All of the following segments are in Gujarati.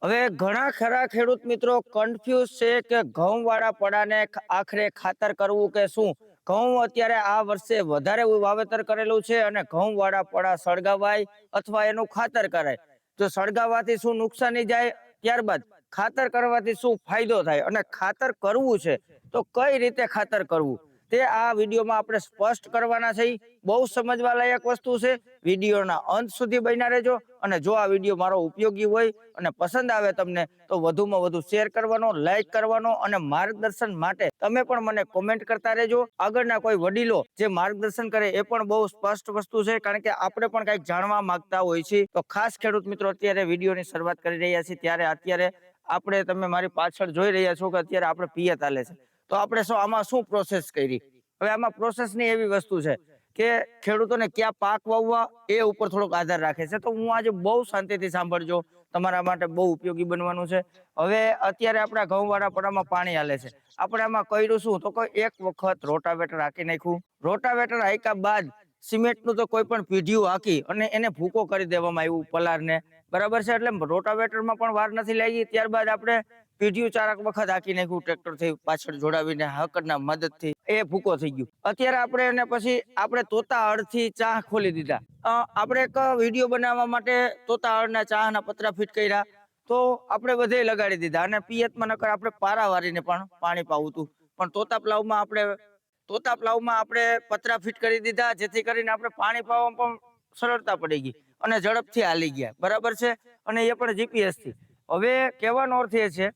હવે ઘણા ખરા ખેડૂત મિત્રો કન્ફ્યુઝ છે કે ઘઉંવાળા પડાને આખરે ખાતર કરવું કે શું. ઘઉં અત્યારે આ વર્ષે વધારે વાવેતર કરેલું છે અને ઘઉંવાળા પડા સળગાવાય અથવા એનું ખાતર કરાય. તો સળગાવવાથી શું નુકસાની જાય, ત્યારબાદ ખાતર કરવાથી શું ફાયદો થાય અને ખાતર કરવું છે તો કઈ રીતે ખાતર કરવું તે આ વિડીયોમાં આપણે સ્પષ્ટ કરવાના છે. બહુ સમજવા લાયક વસ્તુ છે. વિડીયોના અંત સુધી બન્યા રહેજો અને જો આ વિડીયો મારો ઉપયોગી હોય અને પસંદ આવે તમને તો વધુમાં વધુ શેર કરવાનો, લાઈક કરવાનો અને માર્ગદર્શન માટે તમે પણ મને કોમેન્ટ કરતા રહેજો. આગળના કોઈ વડીલો જે માર્ગદર્શન કરે એ પણ બહુ સ્પષ્ટ વસ્તુ છે, કારણ કે આપણે પણ કંઈક જાણવા માંગતા હોય છે. તો ખાસ ખેડૂત મિત્રો અત્યારે વિડીયોની શરૂઆત કરી રહ્યા છીએ ત્યારે અત્યારે આપણે તમે મારી પાછળ જોઈ રહ્યા છો કે અત્યારે આપણે પિયત હાલે છે. તો આપણે આમાં શું પ્રોસેસ કરી. હવે આમાં પ્રોસેસની એવી વસ્તુ છે કે ખેડૂતોને ક્યાં પાક વાવવા એ ઉપર થોડોક આધાર રાખે છે. તો હું આજે બહુ શાંતિથી સાંભળજો, તમારા માટે બહુ ઉપયોગી બનવાનું છે. હવે અત્યારે આપણા ઘઉંવાળા પડામાં પાણી હાલે છે. આપણે આમાં કર્યું શું તો કોઈ એક વખત રોટાવેટર હાકી નાખ્યું. રોટાવેટર હાક્યા બાદ સિમેન્ટનું તો કોઈ પણ પીઢિયું હાકી અને એને ભૂકો કરી દેવામાં આવ્યું પલારને, બરાબર છે. એટલે રોટાવેટરમાં પણ વાર નથી લાગી. ત્યારબાદ આપણે પીઢિયું 4 વખત હાકી નાખ્યું ટ્રેક્ટર થી પાછળ જોડાવીને હકડના મદદથી એ ભૂકો થઈ ગયું. અત્યારે આપણે એને પછી આપણે તોતા હળથી ચા ખોલી દીધા. આપણે એક વિડીયો બનાવવા માટે તોતા હળના ચાના પતરા ફિટ કર્યા તો આપણે બધે લગાડી દીધા અને પિયતમાં નકર આપણે પારા વારીને પણ પાણી પાવું હતું. પણ તોતા પ્લાવમાં આપણે પતરા ફિટ કરી દીધા જેથી કરીને આપણે પાણી પાવામાં પણ સરળતા પડી ગઈ અને ઝડપથી હાલી ગયા, બરાબર છે. અને એ પણ જીપીએસ થી. હવે કહેવાનો અર્થ એ છે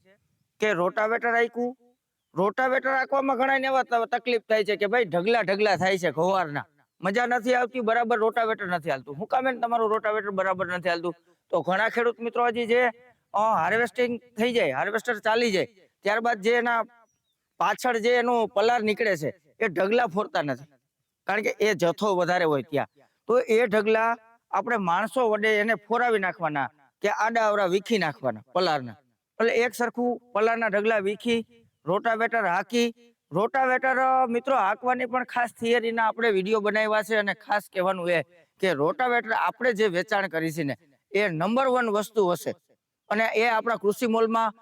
કે રોટાવેટર આખ્યું. રોટાવેટર આંકવામાં ઘણા એવા તકલીફ થાય છે કે ભાઈ ઢગલા ઢગલા થાય છે ઘવારના, મજા નથી આવતી, બરાબર રોટાવેટર નથી હાલતું. હું કામ તમારું રોટાવેટર બરાબર નથી હાલતું તો ઘણા ખેડૂત મિત્રો હજી જે હાર્વેસ્ટિંગ થઈ જાય, હાર્વેસ્ટર ચાલી જાય ત્યારબાદ જે એના પાછળ જે એનું પલાર નીકળે છે એ ઢગલા ફોરતા નથી, કારણ કે એ જથ્થો વધારે હોય ત્યાં. તો એ ઢગલા આપણે માણસો વડે એને ફોરાવી નાખવાના કે આડા આવડા વીખી નાખવાના પલારના. એટલે એક સરખું પલારના ઢગલા વીખી રોટાવેટર હાકી. રોટાવેટર મિત્રો હાંકવાની પણ ખાસ થિયરીના આપણે વિડીયો બનાવ્યા છે અને ખાસ કહેવાનું એ કે રોટાવેટર આપણે જે વેચાણ કરી છે ને એ નંબર 1 વસ્તુ હશે અને એ આપણા કૃષિ મોલમાં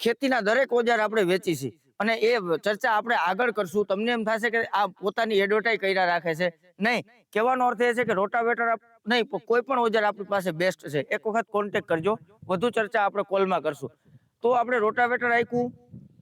ખેતીના દરેક ઓજાર આપણે વેચી છે અને એ ચર્ચા આપણે આગળ કરશું. તમને એમ થશે કે આ પોતાની એડવર્ટાઈઝ કર્યા રાખે છે, નહીં. કહેવાનો અર્થ એ છે કે રોટાવેટર નહીં, કોઈ પણ ઓજાર આપણી પાસે બેસ્ટ છે. એક વખત કોન્ટેક્ટ કરજો, વધુ ચર્ચા આપણે કોલમાં કરશું. તો આપણે રોટાવેટર આપ્યું,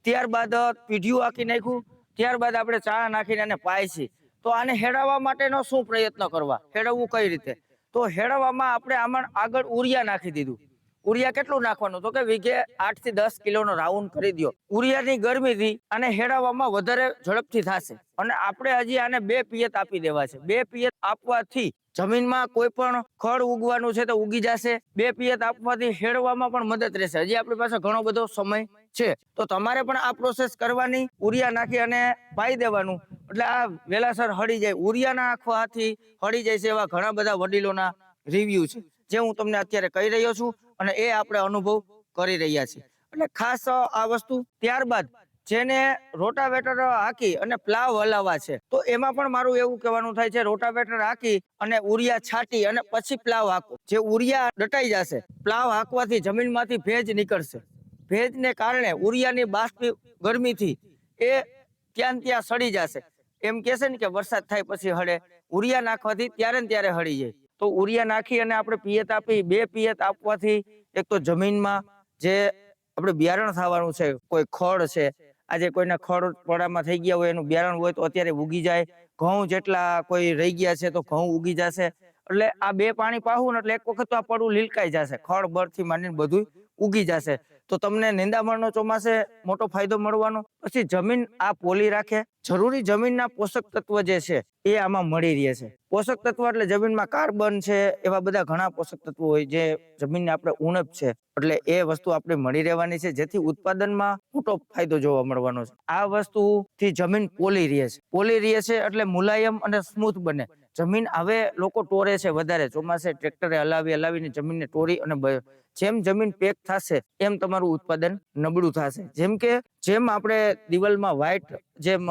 ત્યારબાદ પીઢિયું હાકી નાખ્યું, ત્યારબાદ આપણે ચા નાખીને એને પાય. તો આને હેડાવવા માટેનો શું પ્રયત્ન કરવા, હેડવવું કઈ રીતે? તો હેડવવામાં આપણે આમાં આગળ ઉરિયા નાખી દીધું. ઉરિયા કેટલું નાખવાનું તો કે વીઘે 8 થી 10 કિલોનો રાઉન્ડ કરી દો. ઉરિયાની ગરમીથી આને હેડાવવામાં વધારે ઝડપથી થશે અને આપણે હજી આને 2 પિયત આપી દેવા છે. 2 પિયત આપવાથી જમીનમાં કોઈ પણ ખડ ઉગવાનું છે તો ઉગી જશે. 2 પિયત આપવાથી હેડવામાં પણ મદદ રહેશે. હજી આપણી પાસે ઘણો બધો સમય છે તો તમારે પણ આ પ્રોસેસ કરવાની. ઉરિયા નાખી અને પાઈ દેવાનું એટલે આ વેલાસર હળી જાય. ઉરિયા નાખવાથી હળી જાય છે એવા ઘણા બધા વડીલોના રિવ્યુ છે જે હું તમને અત્યારે કહી રહ્યો છું અને એ આપણે અનુભવ કરી રહ્યા છીએ. એટલે ખાસ આ વસ્તુ. ત્યારબાદ જેને રોટાવેટર હાકી અને પ્લાવ હલાવવા છે તો એમાં પણ મારું એવું કહેવાનું થાય છે રોટાવેટર હાકી અને ઉરિયા છાંટી અને પછી પ્લાવ હાકો. જે ઉરિયા દટાઈ જશે, પ્લાવ હાંકવાથી જમીનમાંથી ભેજ નીકળશે. ભેજને કારણે ઉરિયાની બાષ્પી ગરમીથી એ ત્યાં સડી જશે. એમ કે છે ને કે વરસાદ થાય પછી હળે, ઉરિયા નાખવાથી ત્યારે ને ત્યારે હળી જાય. તો ઉરિયા નાખી અને આપણે પિયત આપી. 2 પિયત આપવાથી એક તો જમીનમાં જે આપણે બિયારણ થવાનું છે, કોઈ ખડ છે, આજે કોઈના ખડ પડામાં થઈ ગયા હોય એનું બિયારણ હોય તો અત્યારે ઉગી જાય. ઘઉં જેટલા કોઈ રહી ગયા છે તો ઘઉં ઉગી જશે. એટલે આ 2 પાણી પાવું ને એટલે એક વખત તો આ પડવું લીલકાઈ જશે, ખડ બળથી માંડીને બધું ઉગી જશે. તો તમને નિંદામણનો ચોમાસે મોટો ફાયદો મળવાનો. પછી જમીન આ પોલી રાખે. જરૂરી જમીનના પોષક તત્વ જે છે એ આમાં મળી રહે છે. પોષક તત્વ એટલે જમીનમાં કાર્બન છે, એવા બધા ઘણા પોષક તત્વો હોય જે જમીનને આપણે ઉણપ છે એટલે એ વસ્તુ આપણે મળી રહેવાની છે, જેથી ઉત્પાદનમાં મોટો ફાયદો જોવા મળવાનો છે. આ વસ્તુથી જમીન પોલી રહે છે. પોલી રહે છે એટલે મુલાયમ અને સ્મૂથ બને. જમીન હવે લોકો ટોરે છે વધારે, ચોમાસે ટ્રેક્ટરે હલાવીને જમીનને ટોરી અને જેમ જમીન પેક થશે એમ તમારું ઉત્પાદન નબળું થશે. જેમ આપણે દિવાલમાં વ્હાઈટ જેમ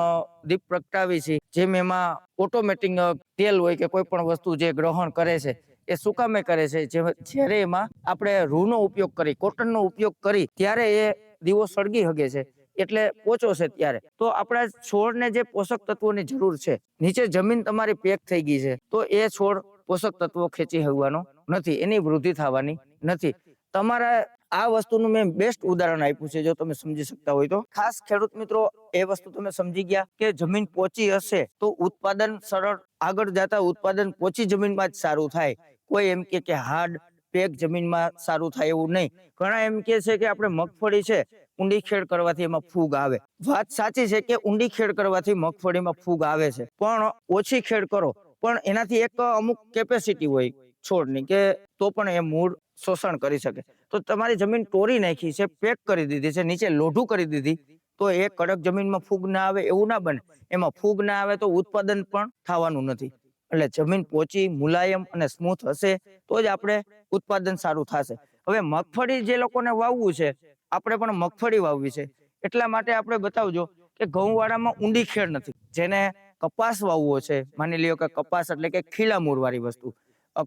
દીપ પ્રગટાવી છે, જેમ એમાં ઓટોમેટિક તેલ હોય કે કોઈ પણ વસ્તુ જે ગ્રહણ કરે છે એ શું કામે કરે છે? જ્યારે એમાં આપણે રૂનો ઉપયોગ કરી, કોટનનો ઉપયોગ કરી ત્યારે એ દીવો સળગી શકે છે, એટલે પોચો છે ત્યારે. તો આપણા છોડને જે પોષક તત્વોની જરૂર છે, નીચે જમીન તમારી પેક થઈ ગઈ છે, તો એ છોડ પોષક તત્વો ખેંચી શકવાનો નથી, એની વૃદ્ધિ થવાની નથી. તમારા આ વસ્તુનું મેં બેસ્ટ ઉદાહરણ આપ્યું છે, જો તમે સમજી શકતા હોય તો. ખાસ ખેડૂત મિત્રો એ વસ્તુ તમે સમજી ગયા કે જમીન પોચી હશે તો ઉત્પાદન સરળ, આગળ જતા ઉત્પાદન પોચી જમીનમાં જ સારું થાય. કોઈ એમ કે હાર્ડ પેક જમીનમાં સારું થાય એવું નહીં. ઘણા એમ કે છે કે આપણે મગફળી છે ઊંડી ખેડ કરવાથી એમાં ફૂગ આવે. વાત સાચી છે કે ઊંડી ખેડ કરવાથી મગફળીમાં ફૂગ આવે છે, પણ ઓછી ખેડ કરો પણ એનાથી એક અમુક કેપેસિટી હોય છોડની કે તો પણ એ મૂળ શોષણ કરી શકે. તો તમારી જમીન તોડી નાખી છે, પેક કરી દીધી છે, નીચે લોઢું કરી દીધી, તો એ કડક જમીનમાં ફૂગ ના આવે એવું ના બને. એમાં ફૂગ ના આવે તો ઉત્પાદન પણ થવાનું નથી. એટલે જમીન પોચી, મુલાયમ અને સ્મૂથ હશે તો જ આપણે ઉત્પાદન સારું થશે. હવે મગફળી જે લોકોને વાવવું છે, આપણે પણ મગફળી વાવવી છે, એટલા માટે આપણે બતાવજો કે ઘઉંવાળામાં ઊંડી ખેડ નથી. જેને કપાસ વાવવો છે, માની લ્યો કે કપાસ એટલે કે ખીલા મૂળ વાળી વસ્તુ,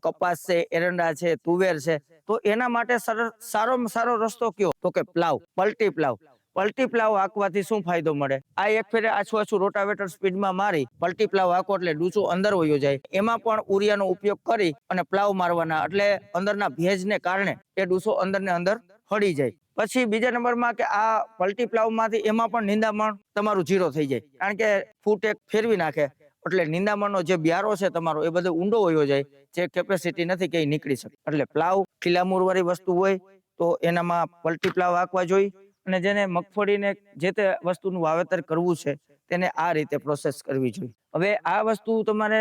કપાસ છે, એરંડા છે, તુવેર છે, તો એના માટે સારામાં સારો રસ્તો કયો? તો કે પ્લાવ, પલટી પ્લાવ. પલટી પ્લાવ હાંકવાથી શું ફાયદો મળે? આ એક ફેરે આછું રોટાવેટર સ્પીડમાં મારી પલટી પ્લાવ હાંકો એટલે ડૂચો અંદર વયો જાય. એમાં પણ ઉરિયાનો ઉપયોગ કરી અને પ્લાવ મારવાના, એટલે અંદરના ભેજને કારણે એ ડૂચો અંદર ને અંદર હળી જાય. પછી બીજા નંબરમાં કે આ પલટી પ્લાવ માંથી એમાં પણ નિંદામણ તમારું ઝીરો થઈ જાય, કારણ કે ફૂટ એક ફેરવી નાખે એટલે નિંદામણનો જે બ્યારો છે તમારો એ બધો ઊંડો વયો જાય, જે કેપેસિટી નથી કે નીકળી શકે. એટલે પ્લાવ ખીલામૂળ વાળી વસ્તુ હોય તો એનામાં પલટી પ્લાવ હાંકવા જોઈએ. અને જેને મગફળીને જે તે વસ્તુનું વાવેતર કરવું છે તેને આ રીતે પ્રોસેસ કરવી જોઈએ. હવે આ વસ્તુ તમને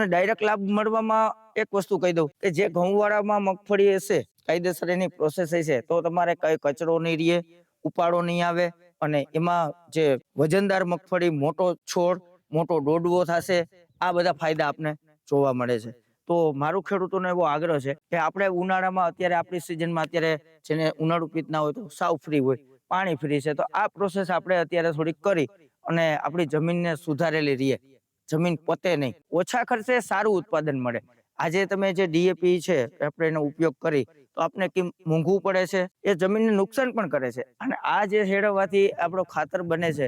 ડાયરેક્ટ લાભ મળવામાં એક વસ્તુ કહી દઉં કે જે ઘઉંવાળામાં મગફળી હશે, કાયદેસર એની પ્રોસેસ હશે તો તમારે કઈ કચરો નહીં રહે, ઉપાડો નહીં આવે, અને એમાં જે વજનદાર મગફળી, મોટો છોડ, મોટો ડોડવો થશે. આ બધા ફાયદા આપને જોવા મળે છે. તો મારું ખેડૂતોને એવો આગ્રહ છે કે આપણે ઉનાળામાં અત્યારે આપણી સિઝનમાં અત્યારે જેને ઉનાળુ પિત્ત ના હોય તો સાવ ફ્રી હોય, પાણી ફ્રી છે, તો આ પ્રોસેસ આપણે અત્યારે થોડીક કરી અને આપણી જમીનને સુધારેલી રહીએ, જમીન પતે નહીં, ઓછા ખર્ચે સારું ઉત્પાદન મળે. આજે તમે જે ડીએપી છે આપણે એનો ઉપયોગ કરી તો આપણે કેમ મોંઘું પડે છે, એ જમીનને નુકસાન પણ કરે છે. અને આ જે હેડવવાથી આપણો ખાતર બને છે,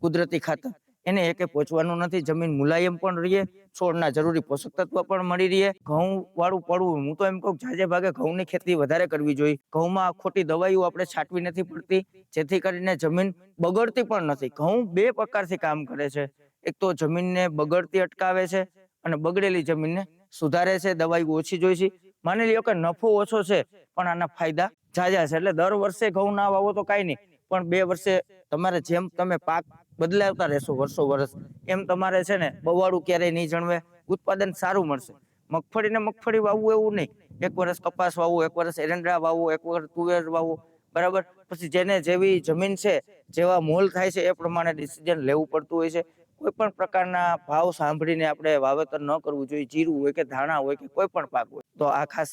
કુદરતી ખાતર, એને એકે પહોંચવાનું નથી. જમીન મુલાયમ પણ રહીએ, છોડના જરૂરી પોષક તત્વ પણ મળી રહીએ. ઘઉં વાળું પડવું, હું તો એમ કહું જાજે ભાગે ઘઉંની ખેતી વધારે કરવી જોઈએ. ઘઉંમાં ખોટી દવાઈઓ આપણે છાંટવી નથી પડતી, જેથી કરીને જમીન બગડતી પણ નથી. ઘઉં બે પ્રકારથી કામ કરે છે, એક તો જમીનને બગડતી અટકાવે છે અને બગડેલી જમીનને સુધારે છે. દવાઈઓ ઓછી જોઈ છે. માની લ્યો કે નફો ઓછો છે પણ આના ફાયદા જાજા છે. એટલે દર વર્ષે ઘઉં ના વાવો તો કાંઈ નહીં, પણ 2 વર્ષે તમારે જેમ તમે પાક બદલાવતા રહેશો વર્ષો વર્ષ, એમ તમારે છે ને બવાડું ક્યારેય નહીં જણવે, ઉત્પાદન સારું મળશે. મગફળી વાવવું એવું નહીં, એક વર્ષ કપાસ વાવવું, એક વર્ષ એરંડા વાવવું, એક વર્ષ તુવેર વાવવું, બરાબર. પછી જેને જેવી જમીન છે, જેવા મોલ થાય છે એ પ્રમાણે ડિસિઝન લેવું પડતું હોય છે. કોઈ પણ પ્રકારના ભાવ સાંભળીને આપણે વાવેતર ન કરવું જોઈએ. જીરું હોય કે ધાણા હોય કે કોઈ પણ પાક હોય, તો આ ખાસ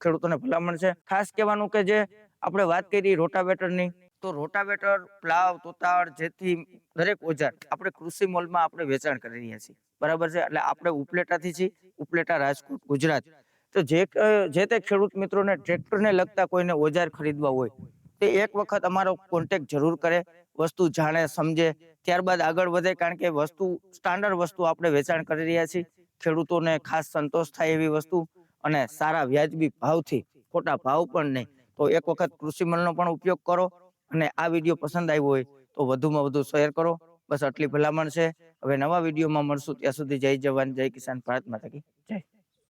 ખેડૂતોને ભલામણ છે. ખાસ કહેવાનું કે જે આપણે વાત કરી રોટાવેટરની, તો રોટાવેટર, પ્લાવ, તોતાળ, જેથી દરેક ઓજાર આપણે કૃષિ મોલમાં આપણે વેચાણ કરી રહ્યા છીએ, બરાબર છે. એટલે આપણે ઉપલેટાથી છીએ, ઉપલેટા, રાજકોટ, ગુજરાત. તો જે તે ખેડૂત મિત્રોને ટ્રેક્ટરને લગતા કોઈને ઓજાર ખરીદવા હોય તે એક વખત અમારો કોન્ટેક્ટ જરૂર કરે, વસ્તુ જાણે, સમજે, ત્યારબાદ આગળ વધે. કારણ કે વસ્તુ સ્ટાન્ડર્ડ વસ્તુ આપણે વેચાણ કરી રહ્યા છીએ. ખેડૂતોને ખાસ સંતોષ થાય એવી વસ્તુ અને સારા વ્યાજબી ભાવથી, ખોટા ભાવ પણ નહીં. તો એક વખત કૃષિ મોલનો પણ ઉપયોગ કરો અને આ વિડીયો પસંદ આવ્યો હોય તો વધુમાં વધુ શેર કરો. બસ આટલી ભલામણ છે. હવે નવા વિડીયોમાં મળશું, ત્યાં સુધી જય જવાન, જય કિસાન, ભારત માતા કી જય.